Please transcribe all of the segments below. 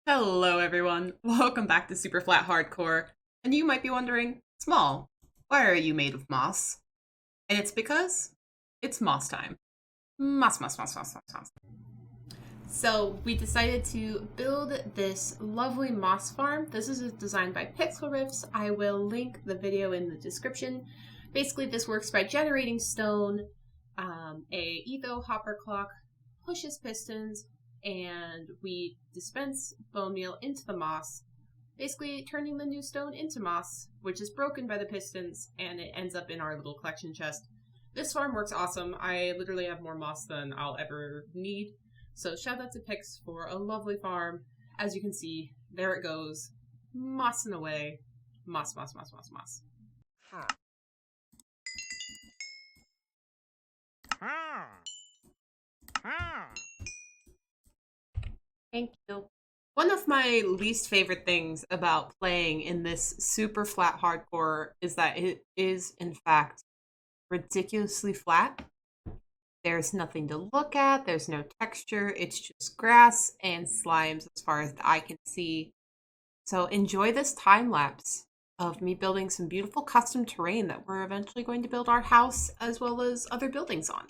Hello everyone, welcome back to Superflat Hardcore. And you might be wondering, Small, why are you made of moss? And it's because it's moss time. Moss, moss, moss, moss, moss, moss. So we decided to build this lovely moss farm. This is designed by Pixel Riffs. I will link the video in the description. Basically, this works by generating stone. A Evo hopper clock pushes pistons, and we dispense bone meal into the moss, basically turning the new stone into moss, which is broken by the pistons, and it ends up in our little collection chest. This farm works awesome. I literally have more moss than I'll ever need. So shout out to Pix for a lovely farm. As you can see, there it goes. Mossing away. Moss, moss, moss, moss, moss. Thank you. One of my least favorite things about playing in this super flat hardcore is that it is, in fact, ridiculously flat. There's nothing to look at, there's no texture, it's just grass and slimes as far as the eye can see. So enjoy this time lapse of me building some beautiful custom terrain that we're eventually going to build our house as well as other buildings on.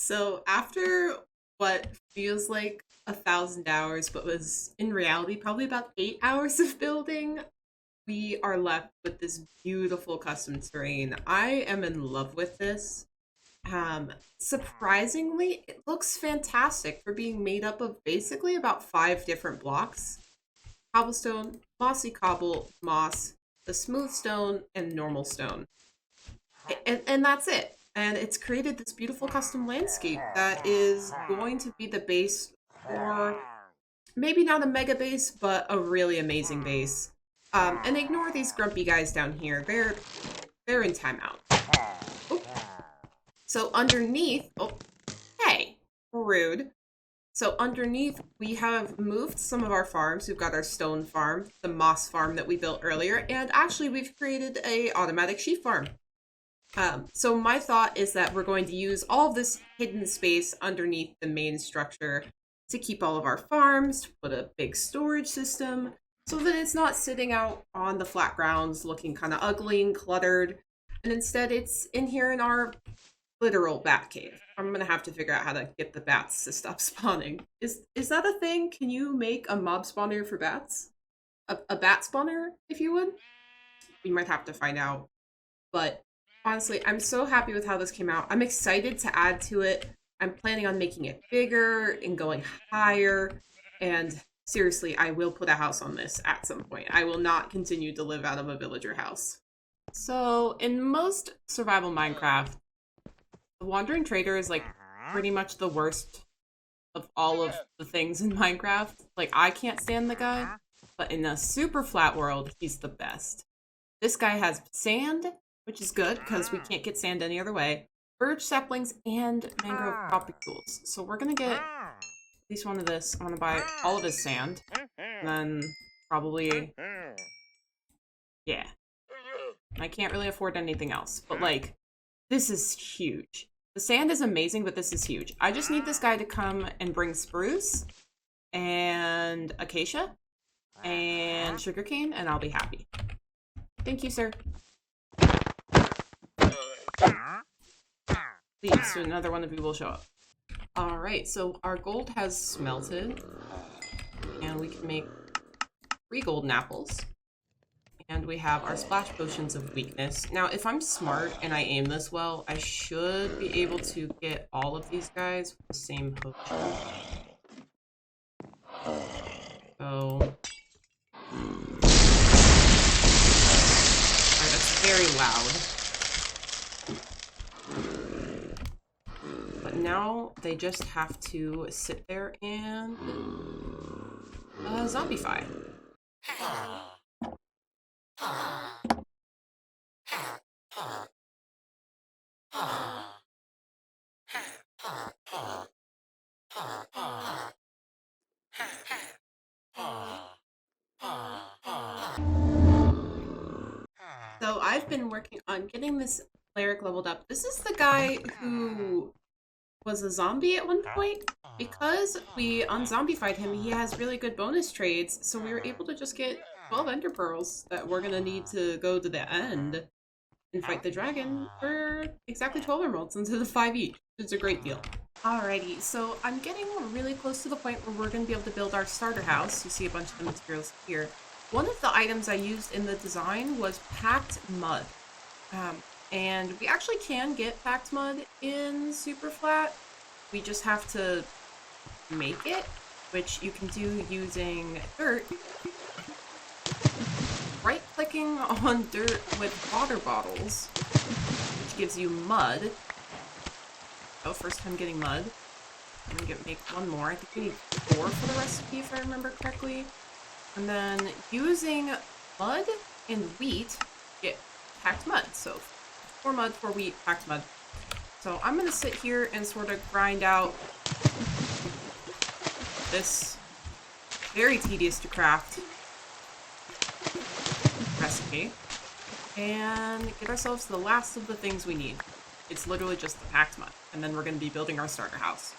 So after what feels like 1,000 hours, but was in reality probably about 8 hours of building, we are left with this beautiful custom terrain. I am in love with this. Surprisingly, it looks fantastic for being made up of basically about 5 different blocks: cobblestone, mossy cobble, moss, the smooth stone, and normal stone. And that's it. And it's created this beautiful custom landscape that is going to be the base for maybe not a mega base, but a really amazing base. And ignore these grumpy guys down here. They're in timeout. Oop. So underneath, oh, hey, rude. So underneath, we have moved some of our farms. We've got our stone farm, the moss farm that we built earlier, and actually we've created a automatic sheep farm. So my thought is that we're going to use all of this hidden space underneath the main structure to keep all of our farms, to put a big storage system so that it's not sitting out on the flat grounds looking kind of ugly and cluttered. And instead it's in here in our literal bat cave. I'm gonna have to figure out how to get the bats to stop spawning. Is that a thing? Can you make a mob spawner for bats? A bat spawner, if you would? We might have to find out. But honestly, I'm so happy with how this came out. I'm excited to add to it. I'm planning on making it bigger and going higher. And seriously, I will put a house on this at some point. I will not continue to live out of a villager house. So in most survival Minecraft, the Wandering Trader is like pretty much the worst of all of the things in Minecraft. Like, I can't stand the guy, but in the super flat world, he's the best. This guy has sand, which is good because we can't get sand any other way, birch saplings, and mangrove propagules. So we're gonna get at least one of this. I'm gonna buy all of his sand, and then probably, yeah. I can't really afford anything else, but like, this is huge. The sand is amazing, but this is huge. I just need this guy to come and bring spruce and acacia and sugarcane, and I'll be happy. Thank you, sir. Please, so another one of you will show up. Alright, so our gold has smelted, and we can make 3 golden apples. And we have our splash potions of weakness. Now, if I'm smart and I aim this well, I should be able to get all of these guys with the same potion. So... Alright, that's very loud. But now they just have to sit there and... zombify. So I've been working on getting this cleric leveled up. This is the guy who was a zombie at one point. Because we unzombified him, he has really good bonus trades, so we were able to just get 12 ender pearls that we're gonna need to go to the end and fight the dragon for exactly 12 emeralds instead of 5 each. It's a great deal. Alrighty, so I'm getting really close to the point where we're gonna be able to build our starter house. You see a bunch of the materials here. One of the items I used in the design was packed mud. And we actually can get packed mud in Superflat. We just have to make it, which you can do using dirt. Right-clicking on dirt with water bottles, which gives you mud. Oh, first time getting mud. I'm gonna make 1 more. I think we need 4 for the recipe, if I remember correctly. And then using mud and wheat, get packed mud. So 4 mud, 4 wheat, packed mud. So I'm gonna sit here and sort of grind out this very tedious to craft recipe and get ourselves the last of the things we need. It's literally just the packed mud, and then we're going to be building our starter house.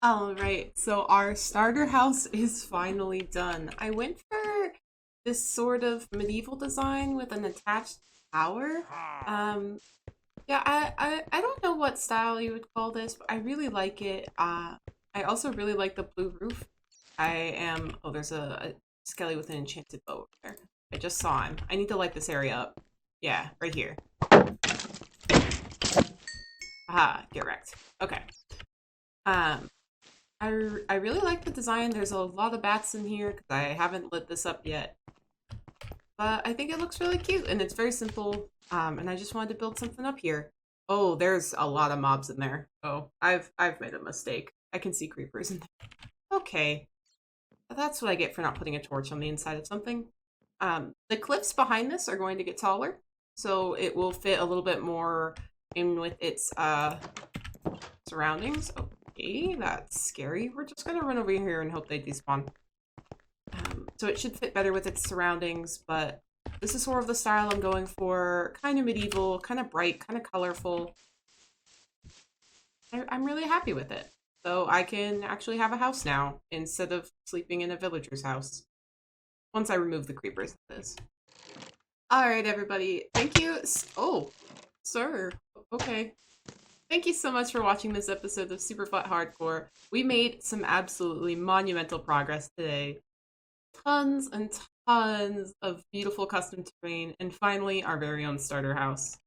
All right, so our starter house is finally done. I went for this sort of medieval design with an attached tower. Um, yeah, I don't know what style you would call this, but I really like it. I also really like the blue roof. Oh, there's a skelly with an enchanted bow over there. I just saw him. I need to light this area up. Yeah, right here. Aha, get wrecked. Okay. Um, I really like the design. There's a lot of bats in here because I haven't lit this up yet. But I think it looks really cute and it's very simple. And I just wanted to build something up here. Oh, there's a lot of mobs in there. Oh, I've made a mistake. I can see creepers in there. Okay. That's what I get for not putting a torch on the inside of something. The cliffs behind this are going to get taller, so it will fit a little bit more in with its surroundings. Okay, that's scary. We're just gonna run over here and hope they despawn. So it should fit better with its surroundings, but this is sort of the style I'm going for. Kind of medieval, kind of bright, kind of colorful. I'm really happy with it. So I can actually have a house now instead of sleeping in a villager's house. Once I remove the creepers, that is. Alright, everybody. Thank you. Oh, sir. Okay. Thank you so much for watching this episode of Superflat Hardcore. We made some absolutely monumental progress today. Tons and tons of beautiful custom terrain, and finally our very own starter house.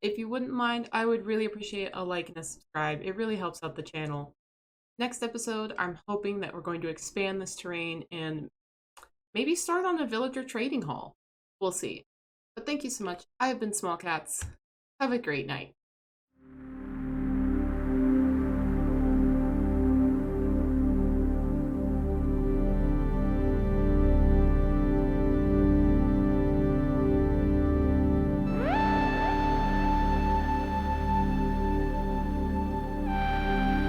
If you wouldn't mind, I would really appreciate a like and a subscribe. It really helps out the channel. Next episode, I'm hoping that we're going to expand this terrain and maybe start on a villager trading hall. We'll see. But thank you so much. I have been Small Cats. Have a great night.